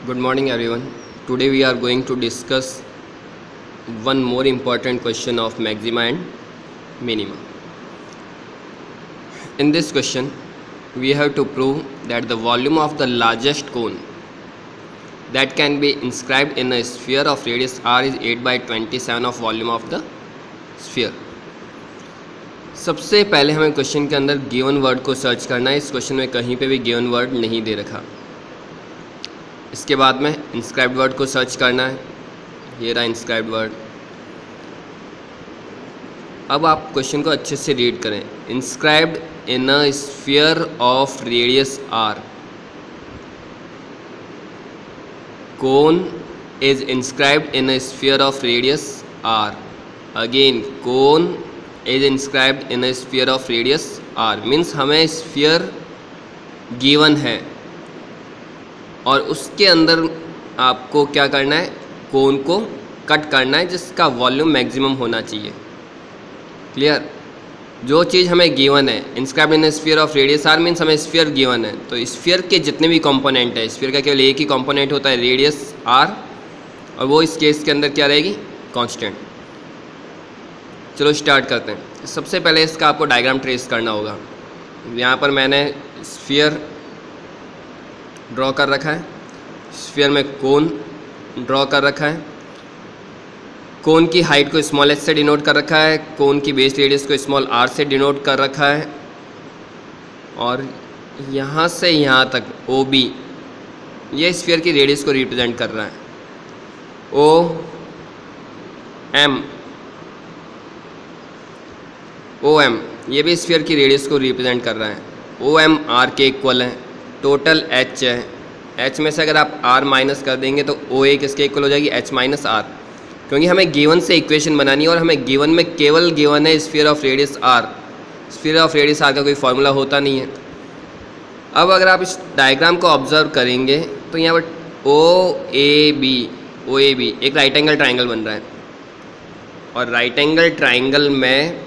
Good morning everyone. Today we are going to discuss one more important question of maxima and minima. In this question we have to prove that the volume of the largest cone that can be inscribed in a sphere of radius r is 8/27 of volume of the sphere. सबसे पहले हमें question के अंदर given word को search करना है। इस question में कहीं पे भी गिवन वर्ड नहीं दे रखा। इसके बाद में इंस्क्राइब्ड वर्ड को सर्च करना है। ये रहा इंस्क्राइब्ड वर्ड। अब आप क्वेश्चन को अच्छे से रीड करें। Inscribed in a sphere of radius R, cone is inscribed in a sphere of radius R. Again cone is inscribed in a sphere of radius R. Means हमें sphere given है और उसके अंदर आपको क्या करना है, कोन को कट करना है जिसका वॉल्यूम मैक्सिमम होना चाहिए। क्लियर? जो चीज़ हमें गिवन है, inscribed in sphere of radius R means हमें स्फीयर गिवन है, तो स्फीयर के जितने भी कंपोनेंट है, स्फीयर का केवल एक ही कंपोनेंट होता है रेडियस आर, और वो इस केस के अंदर क्या रहेगी, कांस्टेंट। चलो स्टार्ट करते हैं। सबसे पहले इसका आपको डायग्राम ट्रेस करना होगा। यहाँ पर मैंने स्फीयर ड्रॉ कर रखा है, स्फीयर में कोन ड्रॉ कर रखा है, कोन की हाइट को स्मॉल एच से डिनोट कर रखा है, कोन की बेस रेडियस को स्मॉल आर से डिनोट कर रखा है, और यहाँ से यहाँ तक ओ बी ये स्फीयर की रेडियस को रिप्रेजेंट कर रहा है। ओ एम ये भी स्फीयर की रेडियस को रिप्रेजेंट कर रहा है। ओ एम आर के इक्वल है। टोटल एच है, एच में से अगर आप आर माइनस कर देंगे तो ओ ए किसके इक्वल हो जाएगी, एच माइनस आर। क्योंकि हमें गिवन से इक्वेशन बनानी है और हमें गिवन में केवल गिवन है sphere of radius R. Sphere of radius R का कोई फार्मूला होता नहीं है। अब अगर आप इस डायग्राम को ऑब्जर्व करेंगे तो यहाँ पर ओ ए बी एक राइट एंगल ट्राइंगल बन रहा है, और राइट एंगल ट्राइंगल में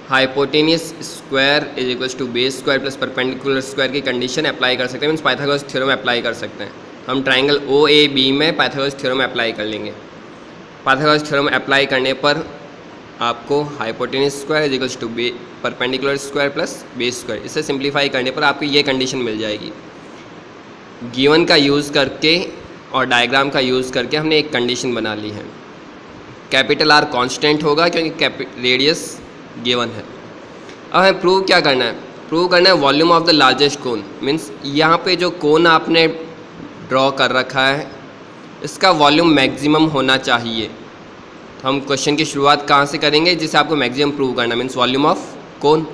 hypotenuse square is equals to base square plus perpendicular square की कंडीशन अप्लाई कर सकते हैं। मीन्स पाइथागोरस थ्योरम अप्लाई कर सकते हैं। हम ट्राइंगल ओ ए बी में पाइथागोरस थ्योरम अप्लाई कर लेंगे। पाइथागोरस थ्योरम अप्लाई करने पर आपको hypotenuse square is equals to perpendicular square plus base square, इसे सिंप्लीफाई करने पर आपको ये कंडीशन मिल जाएगी। गिवन का यूज़ करके और डायग्राम का यूज़ करके हमने एक कंडीशन बना ली है। कैपिटल आर कांस्टेंट होगा क्योंकि रेडियस गिवन है। अब हमें प्रूव क्या करना है, प्रूव करना है volume of the largest cone. Means यहाँ पे जो कोन आपने ड्रॉ कर रखा है इसका वॉल्यूम मैक्सिमम होना चाहिए। तो हम क्वेश्चन की शुरुआत कहाँ से करेंगे, जिसे आपको मैक्सिमम प्रूव करना, means volume of cone.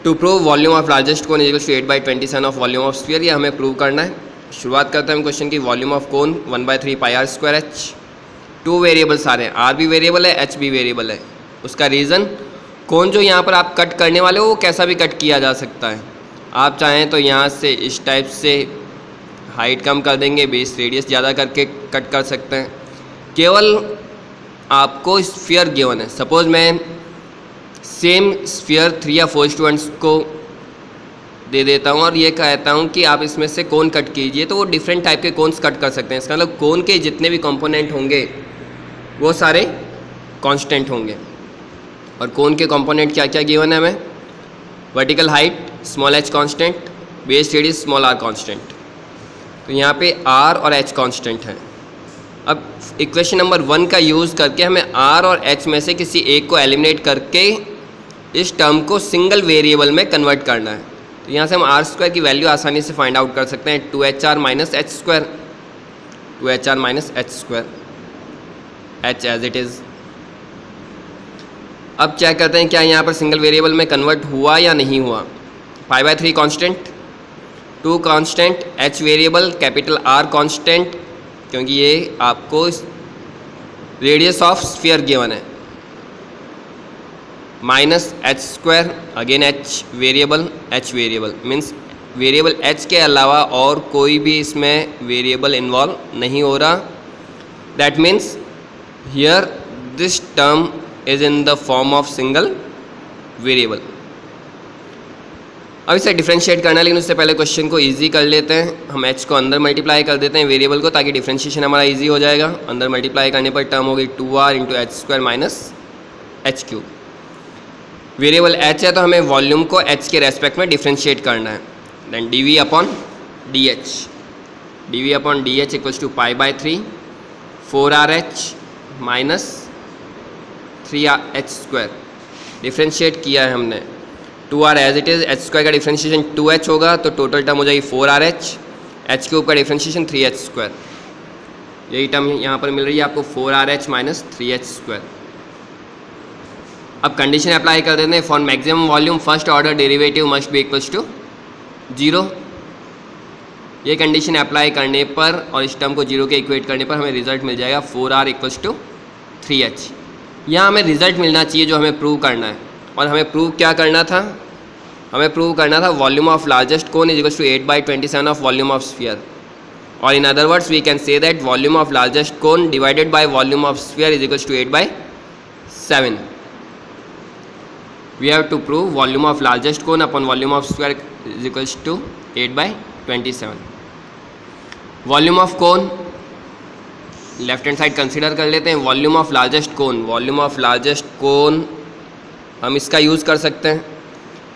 To prove volume of largest cone is equal to 8/27 of volume of sphere, ये हमें प्रूव करना है। शुरुआत करते हैं हम क्वेश्चन की। Volume of cone 1/3 pi r square h. Two variables आ रहे हैं, आर भी वेरिएबल है, एच भी वेरिएबल है। उसका रीज़न, कोन जो यहाँ पर आप कट करने वाले हो वो कैसा भी कट किया जा सकता है। आप चाहें तो यहाँ से इस टाइप से हाइट कम कर देंगे, बेस रेडियस ज़्यादा करके कट कर सकते हैं। केवल आपको स्फीयर गिवन है। सपोज़ मैं सेम स्फीयर 3 या 4 स्टूडेंट्स को दे देता हूँ और ये कहता हूँ कि आप इसमें से कोन कट कीजिए, तो वो डिफरेंट टाइप के कोन्स कट कर सकते हैं। इसका मतलब कोन के जितने भी कंपोनेंट होंगे वो सारे कांस्टेंट होंगे। और कोन के कंपोनेंट क्या क्या गिवन है हमें, vertical height small H constant, base radius small R constant. तो यहाँ पे आर और एच कांस्टेंट है। अब इक्वेशन नंबर 1 का यूज़ करके हमें आर और एच में से किसी एक को एलिमिनेट करके इस टर्म को सिंगल वेरिएबल में कन्वर्ट करना है। तो यहाँ से हम आर स्क्वायर की वैल्यू आसानी से फाइंड आउट कर सकते हैं। 2HR minus H square, 2HR minus H square, H as it is. अब चेक करते हैं क्या यहाँ पर सिंगल वेरिएबल में कन्वर्ट हुआ या नहीं हुआ। 5/3 constant, 2 constant, H variable, capital R constant, क्योंकि ये आपको रेडियस ऑफ स्फीयर गिवन है, minus H square, again H variable means variable H के अलावा और कोई भी इसमें वेरिएबल इन्वॉल्व नहीं हो रहा। That means here this term is in the form of single variable। अब इसे डिफ्रेंशिएट करना है, लेकिन उससे पहले क्वेश्चन को इजी कर लेते हैं। हम h को अंदर मल्टीप्लाई कर देते हैं वेरिएबल को, ताकि डिफ्रेंशिएशन हमारा इजी हो जाएगा। अंदर मल्टीप्लाई करने पर टर्म होगी 2r into h square minus h cube. Variable h है तो हमें वॉल्यूम को h के रेस्पेक्ट में डिफ्रेंशिएट करना है। Then dv upon D H equals to pi by 3 4rh minus 3h square. Differentiate किया है हमने, 2r as it is, H square का डिफ्रेंशिएशन 2h होगा तो टोटल टर्म हो जाएगी 4rh, h क्यूब का डिफ्रेंशिएशन 3h स्क्वायर। यही टर्म यहाँ पर मिल रही है आपको 4rh माइनस 3h स्क्वायर। अब कंडीशन अप्लाई कर देते हैं, for maximum volume first order derivative must B equals to 0। ये कंडीशन अप्लाई करने पर और इस टर्म को 0 के इक्वेट करने पर हमें रिजल्ट मिल जाएगा 4r इक्वल्स टू 3h। यहाँ हमें रिजल्ट मिलना चाहिए जो हमें प्रूव करना है, और हमें प्रूव क्या करना था, हमें प्रूव करना था volume of largest cone is equals to 8/27 of volume of sphere, और in other words we can say that volume of largest cone divided by volume of sphere is equals to 8/7। we have to prove volume of largest cone upon volume of square is equals to 8/27। Volume of cone left hand side consider कर लेते हैं। Volume of largest cone, volume of largest cone हम इसका use कर सकते हैं,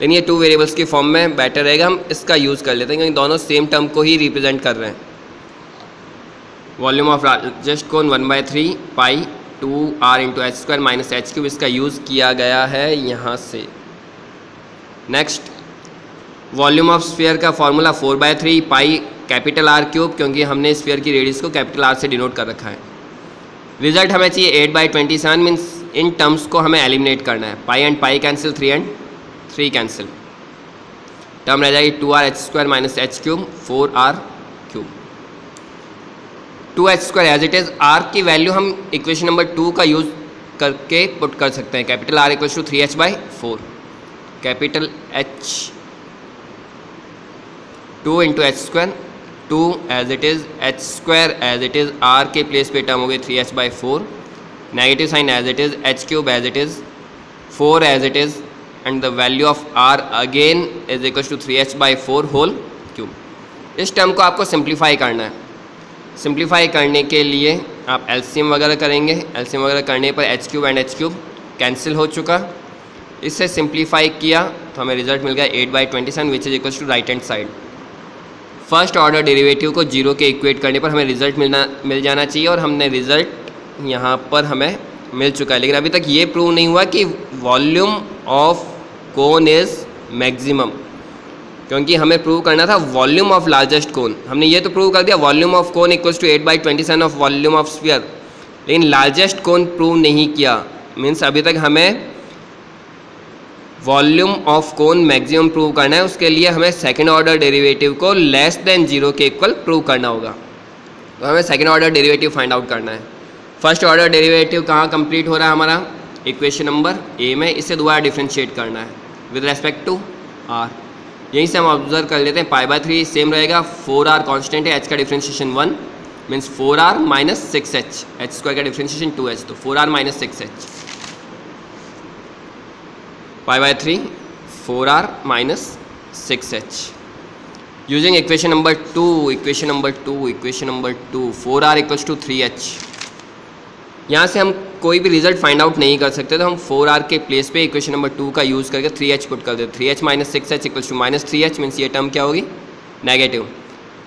लेकिन ये 2 वेरिएबल्स की फॉर्म में बेटर रहेगा, हम इसका यूज़ कर लेते हैं क्योंकि दोनों सेम टर्म को ही रिप्रेजेंट कर रहे हैं। Volume of largest cone 1/3 pi 2r into h square minus h cube, इसका यूज़ किया गया है यहाँ से। नेक्स्ट, वॉल्यूम ऑफ स्फीयर का formula 4/3 pi capital R cube, क्योंकि हमने स्फीयर की रेडियस को कैपिटल R से डिनोट कर रखा है। रिजल्ट हमें चाहिए 8/27, मीन्स इन टर्म्स को हमें एलिमिनेट करना है। Pi and pi cancel, 3 and 3 cancel, term रह जाएगी 2r h square minus h cube 4r cube. 2h square as it is, r की वैल्यू हम इक्वेशन नंबर 2 का यूज़ करके पुट कर सकते हैं। Capital R equals to 3h/4, capital H 2 into h square, 2 as it is, H square as it is, r के place पे term हो गई 3h/4, negative sign as it is, h cube as it is, 4 as it is, and the value of r again is equals to 3h/4 whole cube. इस term को आपको simplify करना है। Simplify करने के लिए आप एलसीएम वगैरह करेंगे, एलसीएम वगैरह करने पर H cube and H cube cancel हो चुका। इससे सिंप्लीफाई किया तो हमें रिजल्ट मिल गया 8/27 which is equals to right hand side. First order derivative को 0 के इक्वेट करने पर हमें रिजल्ट मिल जाना चाहिए, और हमने रिजल्ट यहाँ पर हमें मिल चुका है। लेकिन अभी तक ये प्रूव नहीं हुआ कि volume of cone is maximum, क्योंकि हमें प्रूव करना था वॉल्यूम ऑफ लार्जेस्ट कोन। हमने ये तो प्रूव कर दिया volume of cone equals to 8/27 of volume of sphere, लेकिन लार्जेस्ट कोन प्रूव नहीं किया। मीन्स अभी तक हमें volume of cone maximum prove करना है, उसके लिए हमें सेकंड ऑर्डर डेरिवेटिव को लेस देन 0 के इक्वल प्रूव करना होगा। तो हमें second order derivative find out करना है। फर्स्ट ऑर्डर डेरिवेटिव कहाँ कंप्लीट हो रहा है हमारा, इक्वेशन नंबर A में, इसे दोबारा डिफ्रेंशिएट करना है विद रेस्पेक्ट टू r। यहीं से हम ऑब्जर्व कर लेते हैं, पाई/3 सेम रहेगा, 4r कांस्टेंट है, h का differentiation 1 means 4r minus 6h, h square का डिफ्रेंशिएशन 2h, तो 4r माइनस 6h, पाई/3 4r minus 6h। Using equation number 2 4r equals to 3h। यहाँ से हम कोई भी रिजल्ट फाइंड आउट नहीं कर सकते, तो हम 4r के प्लेस पे इक्वेशन नंबर 2 का यूज़ करके 3h पुट कर देते। 3h minus 6h equals to minus 3h, means ये टर्म क्या होगी, नेगेटिव।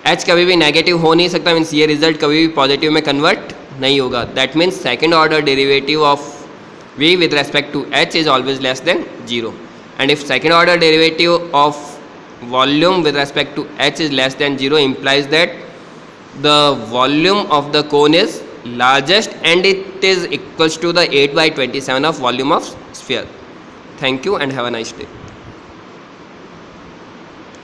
h कभी भी नेगेटिव हो नहीं सकता, मीन्स ये रिजल्ट कभी भी पॉजिटिव में कन्वर्ट नहीं होगा। That means second order derivative of v with respect to h is always less than 0, and if second order derivative of volume with respect to h is less than 0 implies that the volume of the cone is largest and it is equals to the 8/27 of volume of sphere. Thank you and have a nice day.